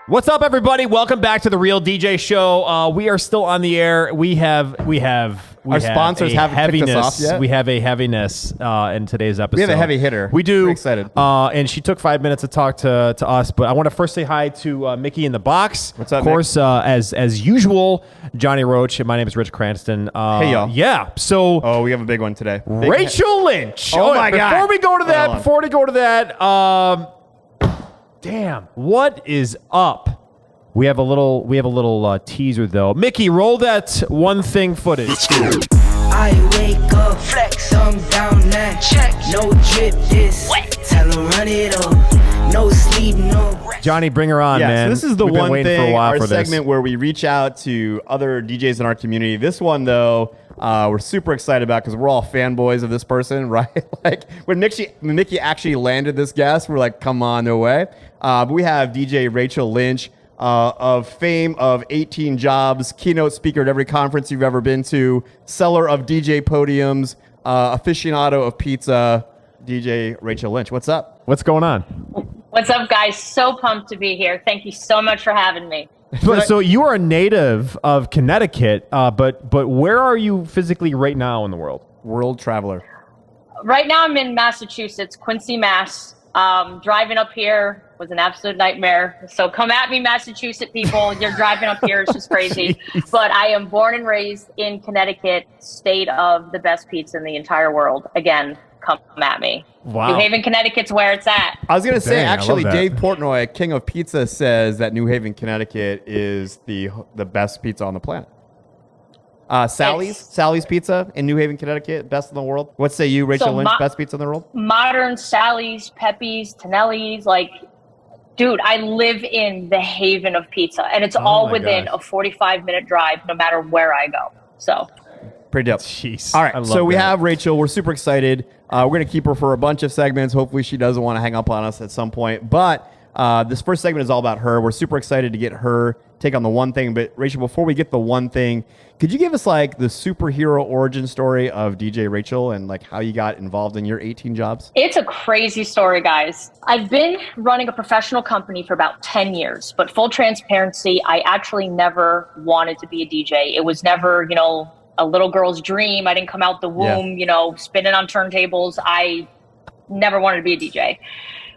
What's up, everybody? Welcome back to the Real DJ Show. We are still on the air. We have our sponsors haven't kicked us off yet. We have a heaviness in today's episode. We have a heavy hitter. We do. We're excited. And she took 5 minutes to talk to us, but I want to first say hi to Mickey in the box. What's up, of course, as usual, Johnny Roach. My name is Rich Cranston. Hey, y'all. Yeah. So. We have a big one today. Rachel Lynch. Oh my God. Before we go to that, damn, what is up? We have a little teaser though. Mickey, roll that one thing footage. I wake up, flex, thumb down now, check, no drip this, tell her run it up, no sleep, no rest. Johnny, bring her on, man. So this is the We've been one waiting thing, for a while our for segment this. where we reach out to other DJs in our community. This one though, we're super excited about because we're all fanboys of this person, right? Like when Mickey actually landed this guest, we're like, come on, no way. But we have DJ Rachel Lynch. Of fame of 18 jobs, keynote speaker at every conference you've ever been to, seller of DJ podiums, aficionado of pizza, DJ Rachel Lynch. What's up? What's going on? What's up, guys? So pumped to be here. Thank you so much for having me. So you are a native of Connecticut, but where are you physically right now in the world? World traveler. Right now I'm in Massachusetts, Quincy, Mass. Driving up here was an absolute nightmare. So come at me, Massachusetts people. You're driving up here. It's just crazy. But I am born and raised in Connecticut, state of the best pizza in the entire world. Again, come at me. Wow. New Haven, Connecticut's where it's at. I was going to say, Dang, actually, I love that. Dave Portnoy, King of Pizza, says that New Haven, Connecticut is the best pizza on the planet. Sally's Pizza in New Haven, Connecticut, best in the world. What say you, Rachel Lynch, best pizza in the world? Modern Sally's, Pepe's, Tonelli's, dude, I live in the haven of pizza, and it's all within a 45-minute drive, no matter where I go. So, pretty dope. Jeez. All right, so we have Rachel. We're super excited. We're going to keep her for a bunch of segments. Hopefully, she doesn't want to hang up on us at some point. But this first segment is all about her. We're super excited to get her take on the one thing. But Rachel, before we get the one thing, could you give us like the superhero origin story of DJ Rachel and like how you got involved in your 18 jobs? It's a crazy story, guys. I've been running a professional company for about 10 years, but full transparency, I actually never wanted to be a DJ. It was never, a little girl's dream. I didn't come out the womb, spinning on turntables. I never wanted to be a DJ.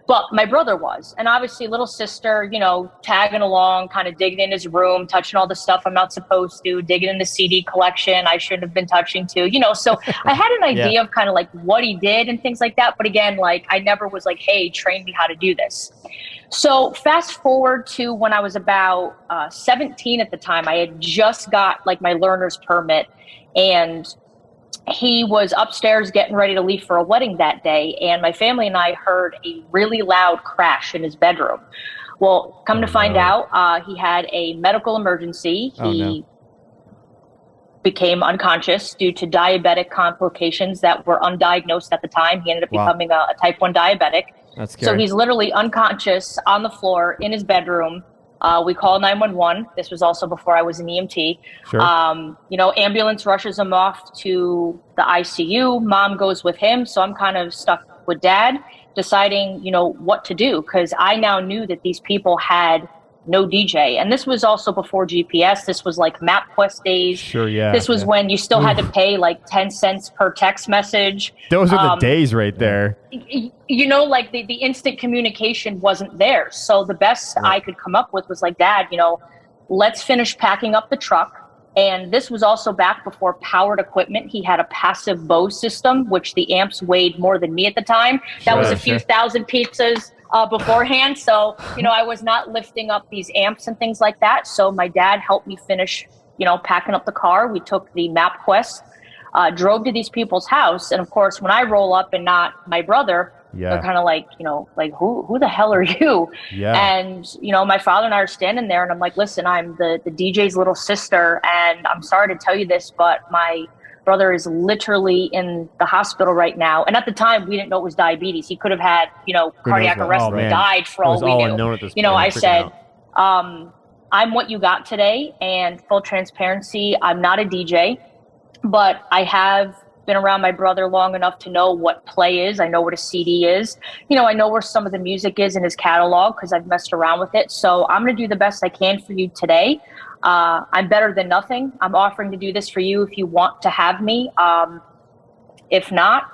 But my brother was, and obviously little sister, tagging along, kind of digging in his room, touching all the stuff I'm not supposed to, digging in the CD collection I shouldn't have been touching too, so I had an idea of kind of like what he did and things like that. But again, like I never was like, hey, train me how to do this. So fast forward to when I was about 17 at the time, I had just got like my learner's permit, and he was upstairs getting ready to leave for a wedding that day, and my family and I heard a really loud crash in his bedroom. Well, come to find out, he had a medical emergency. He became unconscious due to diabetic complications that were undiagnosed at the time. He ended up becoming a type 1 diabetic. That's scary. So he's literally unconscious on the floor in his bedroom. We called 911. This was also before I was an EMT. Sure. Ambulance rushes him off to the ICU. Mom goes with him. So I'm kind of stuck with dad, deciding, what to do. Because I now knew that these people had no DJ. And this was also before GPS. This was like MapQuest days. Sure, yeah. This was when you still had to pay like 10 cents per text message. Those are the days right there. Like the instant communication wasn't there. So the best I could come up with was like, Dad, let's finish packing up the truck. And this was also back before powered equipment. He had a passive Bose system, which the amps weighed more than me at the time. That was a few thousand pizzas beforehand. So, I was not lifting up these amps and things like that. So my dad helped me finish, packing up the car. We took the MapQuest, drove to these people's house. And of course, when I roll up and not my brother, they're kind of like, who the hell are you? Yeah. And, my father and I are standing there and I'm like, listen, I'm the DJ's little sister. And I'm sorry to tell you this, but my brother is literally in the hospital right now. And at the time, we didn't know it was diabetes. He could have had, cardiac arrest and died for all we knew. I said, I'm what you got today. And full transparency, I'm not a DJ, but I have been around my brother long enough to know what play is. I know what a CD is. You know, I know where some of the music is in his catalog because I've messed around with it. So I'm going to do the best I can for you today. I'm better than nothing. I'm offering to do this for you if you want to have me. If not,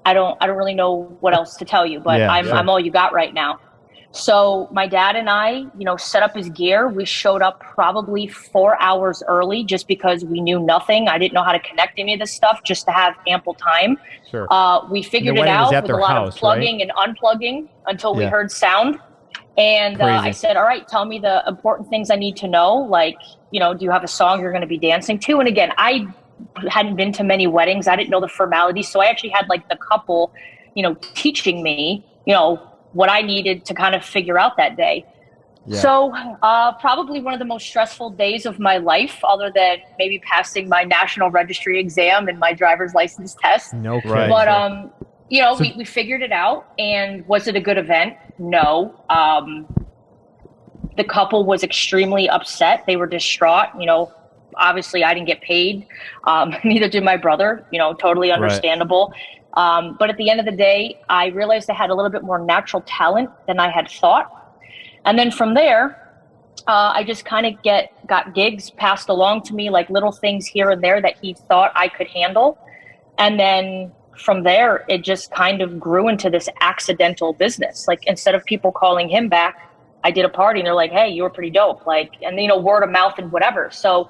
I don't really know what else to tell you, but I'm all you got right now. So my dad and I, you know, set up his gear. We showed up probably 4 hours early just because we knew nothing. I didn't know how to connect any of this stuff just to have ample time. Sure. We figured it out with a lot of plugging and unplugging until we heard sound. And I said, all right, tell me the important things I need to know. Like, you know, do you have a song you're going to be dancing to? And again, I hadn't been to many weddings. I didn't know the formalities. So I actually had like the couple, you know, teaching me, you know, what I needed to kind of figure out that day. Yeah. So probably one of the most stressful days of my life, other than maybe passing my national registry exam and my driver's license test. No, right. But, you know, so, we figured it out. And was it a good event? No. The couple was extremely upset. They were distraught. You know, obviously I didn't get paid. Neither did my brother, you know, totally understandable. Right. But at the end of the day, I realized I had a little bit more natural talent than I had thought. And then from there, I just kind of got gigs passed along to me, like little things here and there that he thought I could handle. And then from there, it just kind of grew into this accidental business. Like instead of people calling him back, I did a party and they're like, hey, you were pretty dope. Like, and you know, word of mouth and whatever. So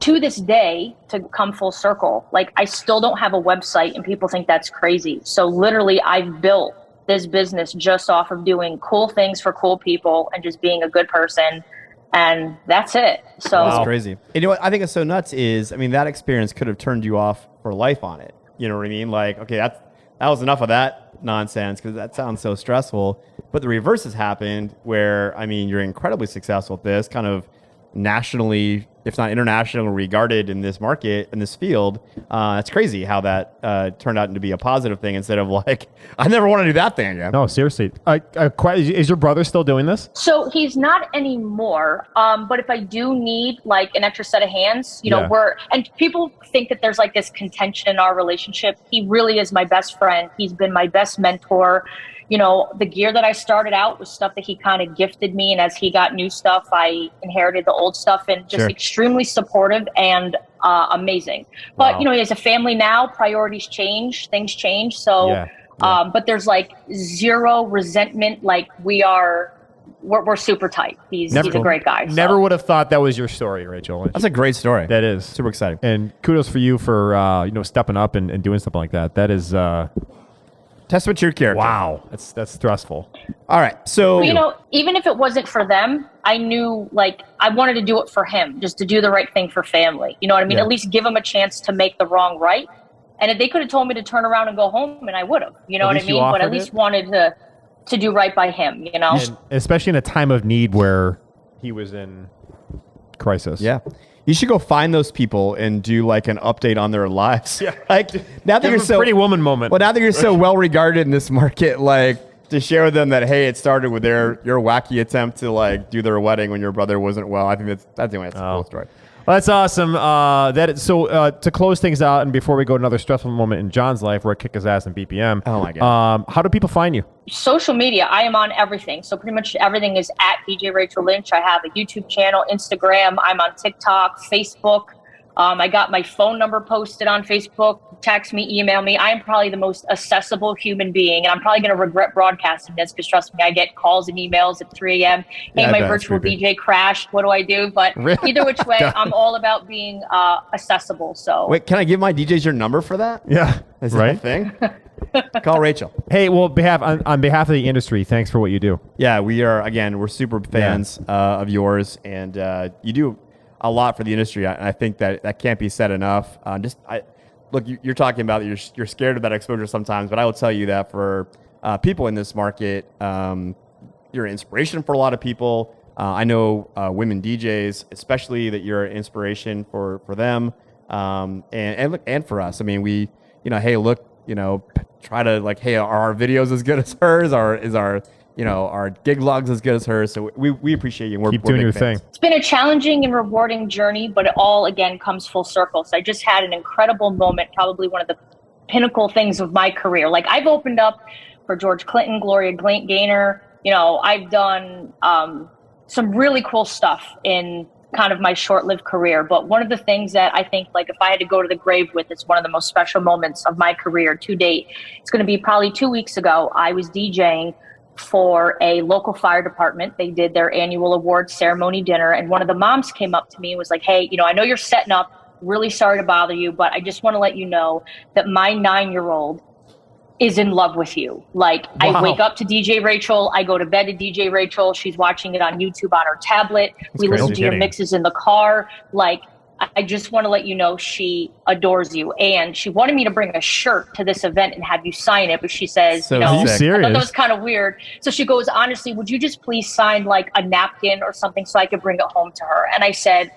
to this day, to come full circle, like I still don't have a website and people think that's crazy. So literally I've built this business just off of doing cool things for cool people and just being a good person. And that's it. So that's crazy. You know what I think is so nuts is, I mean, that experience could have turned you off for life on it. You know what I mean? Like, okay, that was enough of that nonsense because that sounds so stressful. But the reverse has happened where, I mean, you're incredibly successful at this, kind of nationally, if not internationally regarded in this market, in this field. It's crazy how that turned out to be a positive thing instead of like, I never want to do that thing again. No, seriously. Is your brother still doing this? So he's not anymore. But if I do need like an extra set of hands, you know, and people think that there's like this contention in our relationship. He really is my best friend. He's been my best mentor. You know, the gear that I started out was stuff that he kind of gifted me. And as he got new stuff, I inherited the old stuff, and just extremely supportive and amazing. But, you know, he has a family now. Priorities change. Things change. So, but there's like zero resentment. Like we're super tight. He's a great guy. So. Never would have thought that was your story, Rachel. That's a great story. That is. Super exciting. And kudos for you for, you know, stepping up and doing something like that. That is... testament to your character. Wow. That's stressful. All right. So, you know, even if it wasn't for them, I knew like I wanted to do it for him, just to do the right thing for family. You know what I mean? Yeah. At least give him a chance to make the wrong right. And if they could have told me to turn around and go home, and I would have, you know what I mean? But at least wanted to do right by him, you know? And especially in a time of need where he was in crisis. Yeah. You should go find those people and do like an update on their lives. Yeah. Like now that you're so Pretty Woman moment. Well, now that you're so well regarded in this market, like to share with them that, hey, it started with your wacky attempt to like do their wedding when your brother wasn't well. I think that's a cool story. Well, that's awesome. To close things out, and before we go to another stressful moment in John's life where I kick his ass in BPM. Oh my God. How do people find you? Social media. I am on everything. So pretty much everything is at DJ Rachel Lynch. I have a YouTube channel, Instagram. I'm on TikTok, Facebook. I got my phone number posted on Facebook. Text me, email me. I am probably the most accessible human being, and I'm probably going to regret broadcasting this because trust me, I get calls and emails at 3 a.m. Hey, my virtual DJ crashed. What do I do? But either which way, I'm all about being accessible. So wait, can I give my DJs your number for that? Yeah, is that a thing? Call Rachel. Hey, well, on behalf of the industry, thanks for what you do. Yeah, we're super fans of yours, and you do a lot for the industry. I think that can't be said enough. Look, you're talking about that you're scared of that exposure sometimes, but I will tell you that for people in this market, you're an inspiration for a lot of people. I know women DJs, especially, that you're an inspiration for them, and for us. I mean, we, you know, hey, look, you know, try to like, hey, are our videos as good as hers? Or is our our gig logs as good as hers. So we appreciate you. Keep doing your thing. It's been a challenging and rewarding journey, but it all, again, comes full circle. So I just had an incredible moment, probably one of the pinnacle things of my career. Like, I've opened up for George Clinton, Gloria Gaynor. I've done some really cool stuff in kind of my short-lived career. But one of the things that I think, like, if I had to go to the grave with, it's one of the most special moments of my career to date. It's going to be probably 2 weeks ago. I was DJing for a local fire department. They did their annual awards ceremony dinner, and one of the moms came up to me and was like, hey, I know you're setting up, really sorry to bother you, but I just want to let you know that my 9-year-old is in love with you. Like, wow. I wake up to DJ Rachel, I go to bed to DJ Rachel, she's watching it on YouTube on her tablet, we listen to your mixes in the car. Like, I just want to let you know she adores you. And she wanted me to bring a shirt to this event and have you sign it. But she says, are you serious? I thought that was kind of weird. So she goes, honestly, would you just please sign like a napkin or something so I could bring it home to her? And I said,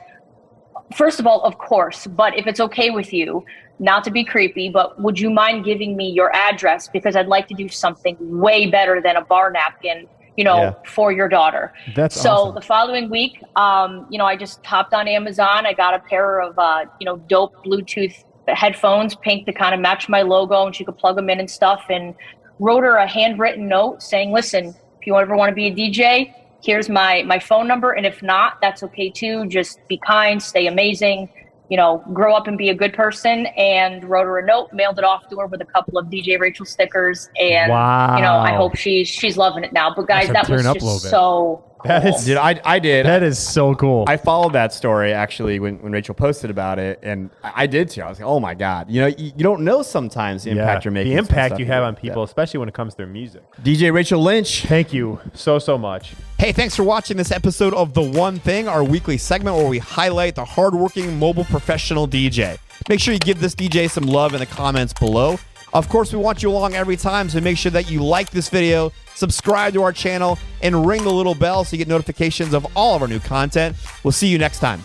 first of all, of course, but if it's okay with you, not to be creepy, but would you mind giving me your address? Because I'd like to do something way better than a bar napkin, for your daughter. That's so awesome. The following week, I just hopped on Amazon. I got a pair of, dope Bluetooth headphones, pink, to kind of match my logo, and she could plug them in and stuff, and wrote her a handwritten note saying, listen, if you ever want to be a DJ, here's my phone number. And if not, that's okay too. Just be kind, stay amazing, grow up and be a good person. And wrote her a note, mailed it off to her with a couple of DJ Rachel stickers. And, wow. I hope she's loving it now. But guys, that was just so cool. That is, dude, I did. That is so cool. I followed that story actually when Rachel posted about it, and I did too. I was like, oh my God. You don't know sometimes the impact you're making. The impact you have on people, especially when it comes to their music. DJ Rachel Lynch. Thank you so much. Hey, thanks for watching this episode of The One Thing, our weekly segment where we highlight the hardworking mobile professional DJ. Make sure you give this DJ some love in the comments below. Of course, we want you along every time, so make sure that you like this video, subscribe to our channel, and ring the little bell so you get notifications of all of our new content. We'll see you next time.